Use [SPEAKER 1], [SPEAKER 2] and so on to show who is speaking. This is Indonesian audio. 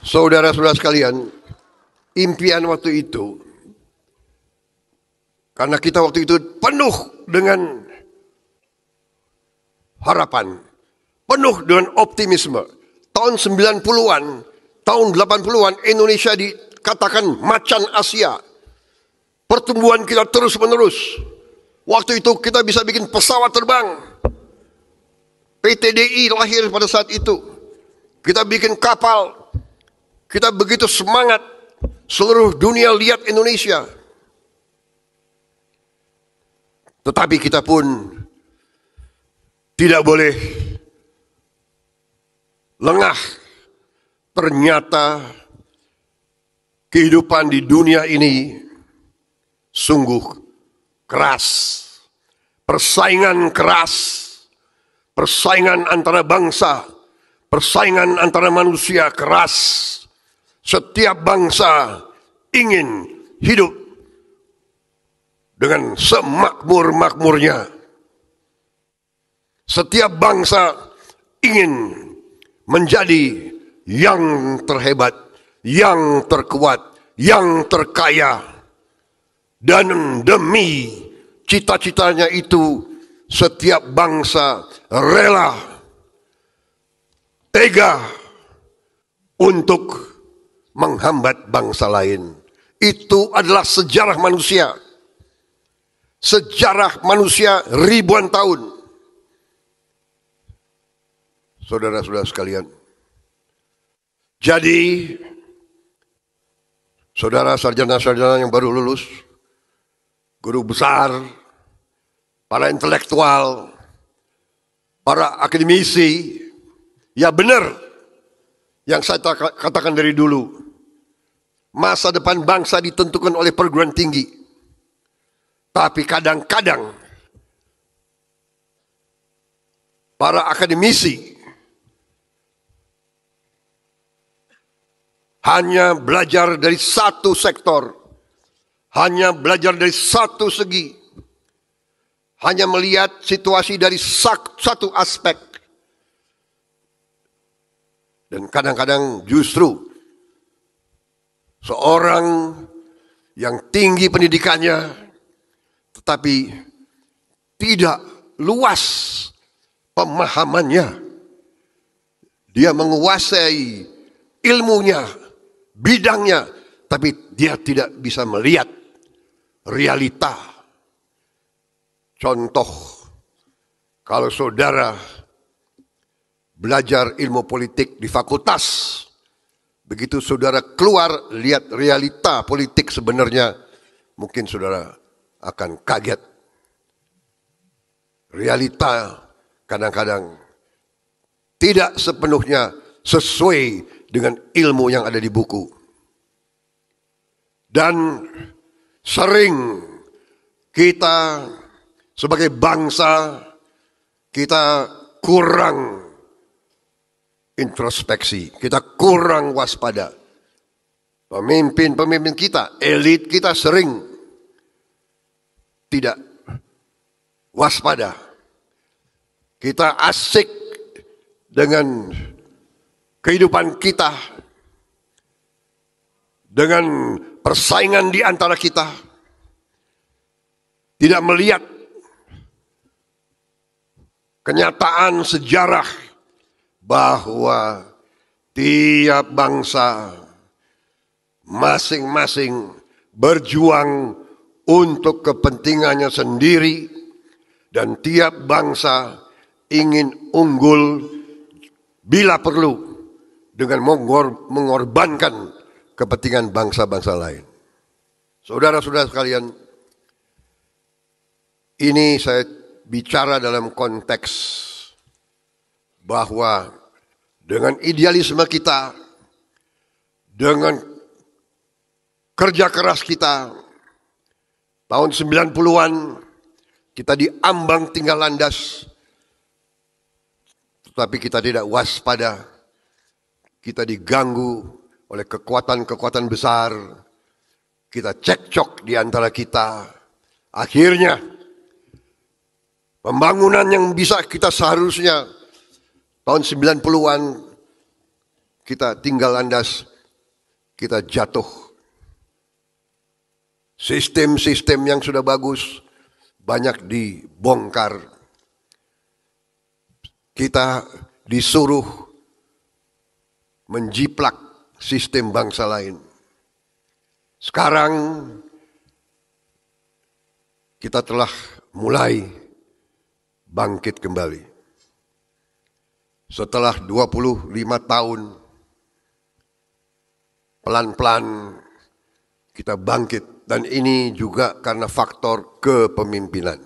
[SPEAKER 1] Saudara-saudara sekalian, impian waktu itu, karena kita waktu itu penuh dengan harapan, penuh dengan optimisme. Tahun 90-an, tahun 80-an Indonesia dikatakan macan Asia. Pertumbuhan kita terus menerus. Waktu itu kita bisa bikin pesawat terbang. PTDI lahir pada saat itu. Kita bikin kapal. Kita begitu semangat. Seluruh dunia lihat Indonesia. Tetapi kita pun tidak boleh lengah. Ternyata kehidupan di dunia ini sungguh keras. Persaingan keras. Persaingan antara bangsa. Persaingan antara manusia keras. Setiap bangsa ingin hidup dengan semakmur-makmurnya. Setiap bangsa ingin menjadi yang terhebat, yang terkuat, yang terkaya. Dan demi cita-citanya itu, setiap bangsa rela, tega untuk menghambat bangsa lain. Itu adalah sejarah manusia. Sejarah manusia ribuan tahun. Saudara-saudara sekalian. Jadi, saudara sarjana-sarjana yang baru lulus, guru besar, para intelektual, para akademisi, ya benar yang saya katakan dari dulu. Masa depan bangsa ditentukan oleh perguruan tinggi. Tapi kadang-kadang para akademisi hanya belajar dari satu sektor, hanya belajar dari satu segi, hanya melihat situasi dari satu aspek. Dan kadang-kadang justru seorang yang tinggi pendidikannya, tetapi tidak luas pemahamannya. Dia menguasai ilmunya, bidangnya, tapi dia tidak bisa melihat realita. Contoh, kalau saudara belajar ilmu politik di fakultas, begitu saudara keluar lihat realita politik sebenarnya, mungkin saudara akan kaget. Realita kadang-kadang tidak sepenuhnya sesuai dengan ilmu yang ada di buku. Dan sering kita sebagai bangsa, kita kurang introspeksi, kita kurang waspada. Pemimpin-pemimpin kita, elit kita sering tidak waspada. Kita asik dengan kehidupan kita, dengan persaingan di antara kita, tidak melihat kenyataan sejarah bahwa tiap bangsa masing-masing berjuang untuk kepentingannya sendiri, dan tiap bangsa ingin unggul bila perlu dengan mengorbankan kepentingan bangsa-bangsa lain. Saudara-saudara sekalian, ini saya bicara dalam konteks bahwa dengan idealisme kita, dengan kerja keras kita, tahun 90-an kita diambang tinggal landas, tetapi kita tidak waspada, kita diganggu oleh kekuatan-kekuatan besar, kita cekcok di antara kita. Akhirnya pembangunan yang bisa kita seharusnya tahun 90-an kita tinggal landas, kita jatuh. Sistem-sistem yang sudah bagus banyak dibongkar. Kita disuruh menjiplak sistem bangsa lain. Sekarang kita telah mulai bangkit kembali. Setelah 25 tahun, pelan-pelan kita bangkit. Dan ini juga karena faktor kepemimpinan.